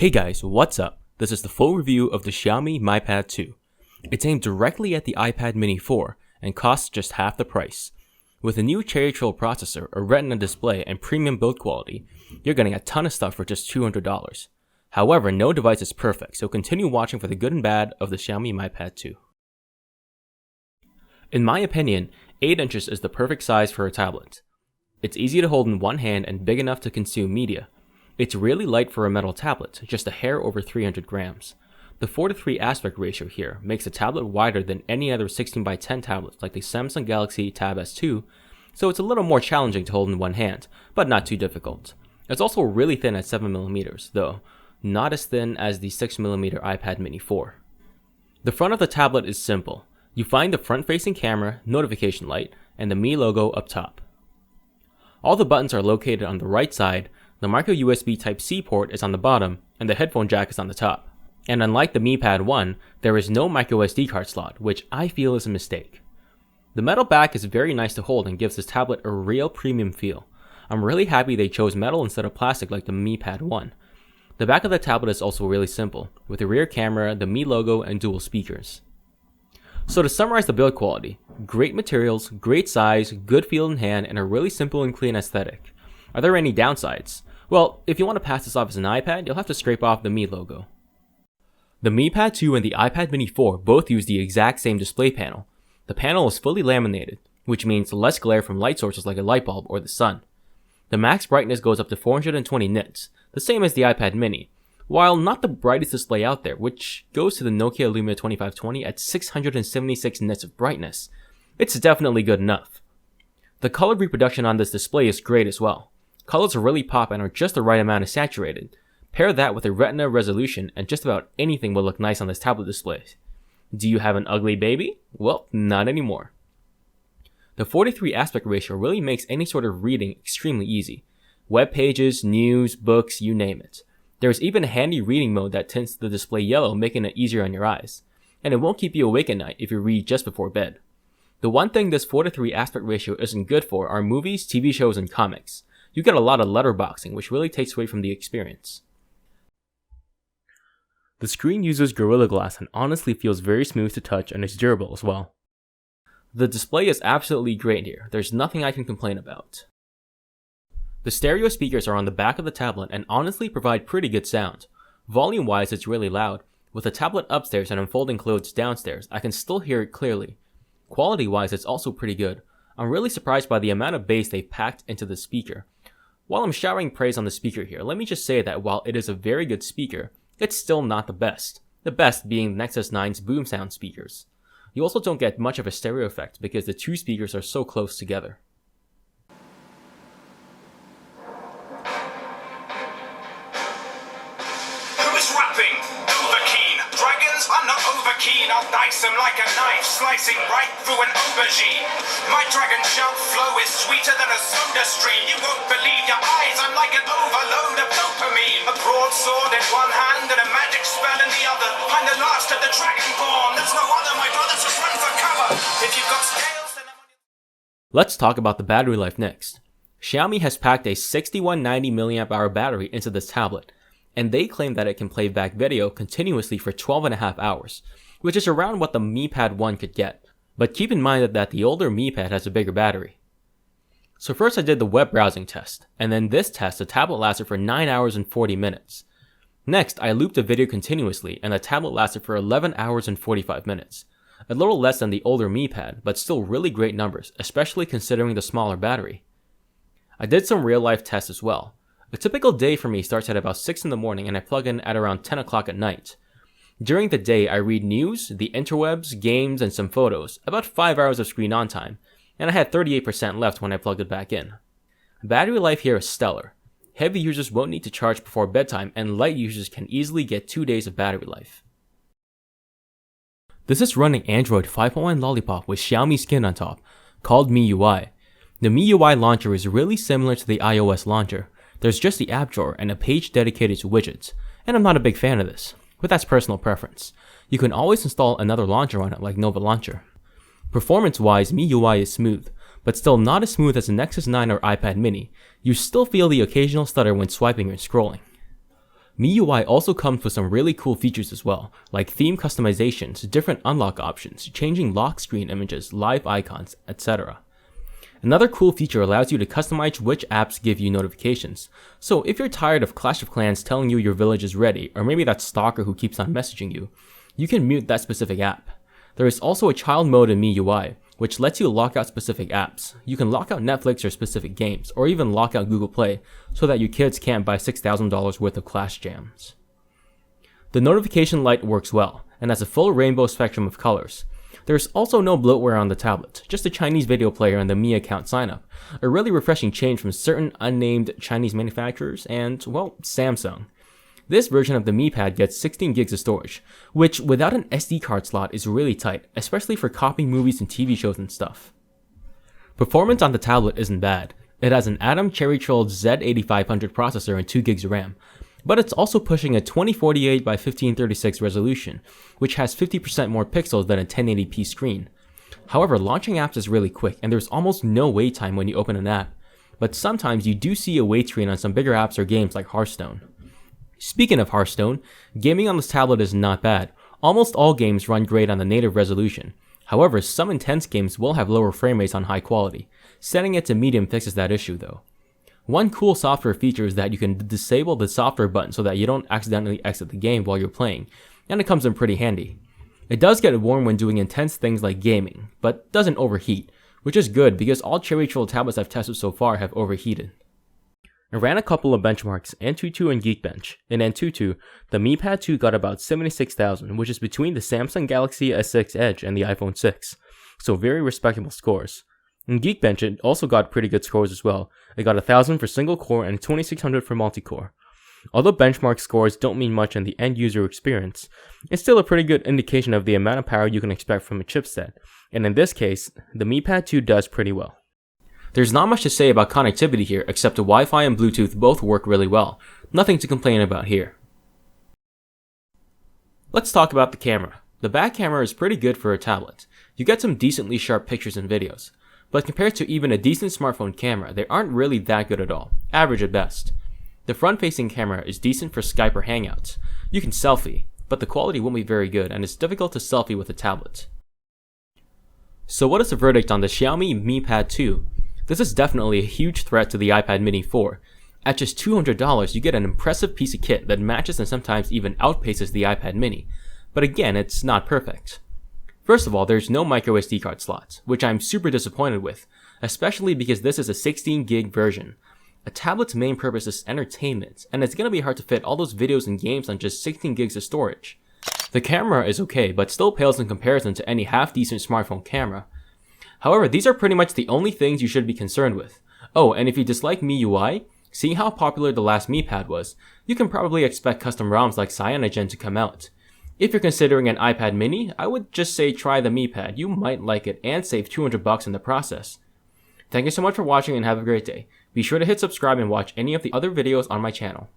Hey guys, what's up? This is the full review of the Xiaomi Mi Pad 2. It's aimed directly at the iPad mini 4 and costs just half the price. With a new Cherry Trail processor, a Retina display, and premium build quality, you're getting a ton of stuff for just $200. However, no device is perfect, so continue watching for the good and bad of the Xiaomi Mi Pad 2. In my opinion, 8 inches is the perfect size for a tablet. It's easy to hold in one hand and big enough to consume media. It's really light for a metal tablet, just a hair over 300 grams. The 4:3 aspect ratio here makes the tablet wider than any other 16x10 tablets like the Samsung Galaxy Tab S2, so it's a little more challenging to hold in one hand, but not too difficult. It's also really thin at 7mm, though, not as thin as the 6mm iPad mini 4. The front of the tablet is simple. You find the front-facing camera, notification light, and the Mi logo up top. All the buttons are located on the right side. The micro USB Type-C port is on the bottom, and the headphone jack is on the top. And unlike the Mi Pad 1, there is no micro SD card slot, which I feel is a mistake. The metal back is very nice to hold and gives this tablet a real premium feel. I'm really happy they chose metal instead of plastic like the Mi Pad 1. The back of the tablet is also really simple, with a rear camera, the Mi logo, and dual speakers. So to summarize the build quality, great materials, great size, good feel in hand, and a really simple and clean aesthetic. Are there any downsides? Well, if you want to pass this off as an iPad, you'll have to scrape off the Mi logo. The Mi Pad 2 and the iPad mini 4 both use the exact same display panel. The panel is fully laminated, which means less glare from light sources like a light bulb or the sun. The max brightness goes up to 420 nits, the same as the iPad mini, while not the brightest display out there, which goes to the Nokia Lumia 2520 at 676 nits of brightness. It's definitely good enough. The color reproduction on this display is great as well. Colors really pop and are just the right amount of saturated. Pair that with a Retina resolution and just about anything will look nice on this tablet display. Do you have an ugly baby? Well, not anymore. The 4:3 aspect ratio really makes any sort of reading extremely easy. Web pages, news, books, you name it. There's even a handy reading mode that tints the display yellow, making it easier on your eyes. And it won't keep you awake at night if you read just before bed. The one thing this 4:3 aspect ratio isn't good for are movies, TV shows, and comics. You get a lot of letterboxing, which really takes away from the experience. The screen uses Gorilla Glass and honestly feels very smooth to touch and is durable as well. The display is absolutely great here. There's nothing I can complain about. The stereo speakers are on the back of the tablet and honestly provide pretty good sound. Volume-wise, it's really loud. With the tablet upstairs and unfolding clothes downstairs, I can still hear it clearly. Quality-wise, it's also pretty good. I'm really surprised by the amount of bass they've packed into the speaker. While I'm showering praise on the speaker here, let me just say that while it is a very good speaker, it's still not the best. The best being the Nexus 9's boom sound speakers. You also don't get much of a stereo effect because the two speakers are so close together. I'm not over keen, I'll dice them like a knife, slicing right through an aubergine. My dragon shout flow is sweeter than a soda stream. You won't believe your eyes, I'm like an overload of dopamine. A broadsword in one hand and a magic spell in the other. I'm the last of the dragonborn, there's no other, my brothers, just run for cover. If you've got scales, then Let's talk about the battery life next. Xiaomi has packed a 6190 mAh battery into this tablet, and they claim that it can play back video continuously for 12.5 hours, which is around what the Mi Pad 1 could get. But keep in mind that the older Mi Pad has a bigger battery. So first I did the web browsing test, and then this test the tablet lasted for 9 hours and 40 minutes. Next, I looped the video continuously, and the tablet lasted for 11 hours and 45 minutes. A little less than the older Mi Pad, but still really great numbers, especially considering the smaller battery. I did some real-life tests as well. A typical day for me starts at about 6 in the morning and I plug in at around 10 o'clock at night. During the day, I read news, the interwebs, games, and some photos, about 5 hours of screen on time, and I had 38% left when I plugged it back in. Battery life here is stellar. Heavy users won't need to charge before bedtime, and light users can easily get 2 days of battery life. This is running Android 5.1 Lollipop with Xiaomi skin on top, called MIUI. The MIUI launcher is really similar to the iOS launcher. There's just the app drawer and a page dedicated to widgets, and I'm not a big fan of this, but that's personal preference. You can always install another launcher on it like Nova Launcher. Performance-wise, MIUI is smooth, but still not as smooth as the Nexus 9 or iPad mini. You still feel the occasional stutter when swiping or scrolling. MIUI also comes with some really cool features as well, like theme customizations, different unlock options, changing lock screen images, live icons, etc. Another cool feature allows you to customize which apps give you notifications. So if you're tired of Clash of Clans telling you your village is ready, or maybe that stalker who keeps on messaging you, you can mute that specific app. There is also a child mode in MIUI, which lets you lock out specific apps. You can lock out Netflix or specific games, or even lock out Google Play, so that your kids can't buy $6,000 worth of Clash jams. The notification light works well, and has a full rainbow spectrum of colors. There's also no bloatware on the tablet, just a Chinese video player and the Mi account signup, a really refreshing change from certain unnamed Chinese manufacturers and, well, Samsung. This version of the Mi Pad gets 16 gigs of storage, which without an SD card slot is really tight, especially for copying movies and TV shows and stuff. Performance on the tablet isn't bad. It has an Atom cherry-trolled Z8500 processor and 2 gigs of RAM, but it's also pushing a 2048 by 1536 resolution, which has 50% more pixels than a 1080p screen. However, launching apps is really quick, and there's almost no wait time when you open an app, but sometimes you do see a wait screen on some bigger apps or games like Hearthstone. Speaking of Hearthstone, gaming on this tablet is not bad. Almost all games run great on the native resolution. However, some intense games will have lower frame rates on high quality. Setting it to medium fixes that issue though. One cool software feature is that you can disable the software button so that you don't accidentally exit the game while you're playing, and it comes in pretty handy. It does get warm when doing intense things like gaming, but doesn't overheat, which is good because all Cherry Troll tablets I've tested so far have overheated. I ran a couple of benchmarks, Antutu and Geekbench. In Antutu, the Mi Pad 2 got about 76,000, which is between the Samsung Galaxy S6 Edge and the iPhone 6, so very respectable scores. In Geekbench, it also got pretty good scores as well. It got 1,000 for single core and 2,600 for multi-core. Although benchmark scores don't mean much in the end user experience, it's still a pretty good indication of the amount of power you can expect from a chipset, and in this case, the Mi Pad 2 does pretty well. There's not much to say about connectivity here except the Wi-Fi and Bluetooth both work really well. Nothing to complain about here. Let's talk about the camera. The back camera is pretty good for a tablet. You get some decently sharp pictures and videos. But compared to even a decent smartphone camera, they aren't really that good at all, average at best. The front-facing camera is decent for Skype or Hangouts. You can selfie, but the quality won't be very good and it's difficult to selfie with a tablet. So what is the verdict on the Xiaomi Mi Pad 2? This is definitely a huge threat to the iPad mini 4. At just $200, you get an impressive piece of kit that matches and sometimes even outpaces the iPad mini. But again, it's not perfect. First of all, there's no microSD card slots, which I'm super disappointed with, especially because this is a 16 gig version. A tablet's main purpose is entertainment, and it's gonna be hard to fit all those videos and games on just 16 gigs of storage. The camera is okay, but still pales in comparison to any half-decent smartphone camera. However, these are pretty much the only things you should be concerned with. Oh, and if you dislike MIUI, seeing how popular the last Mi Pad was, you can probably expect custom ROMs like Cyanogen to come out. If you're considering an iPad mini, I would just say try the Mi Pad. You might like it and save $200 in the process. Thank you so much for watching and have a great day. Be sure to hit subscribe and watch any of the other videos on my channel.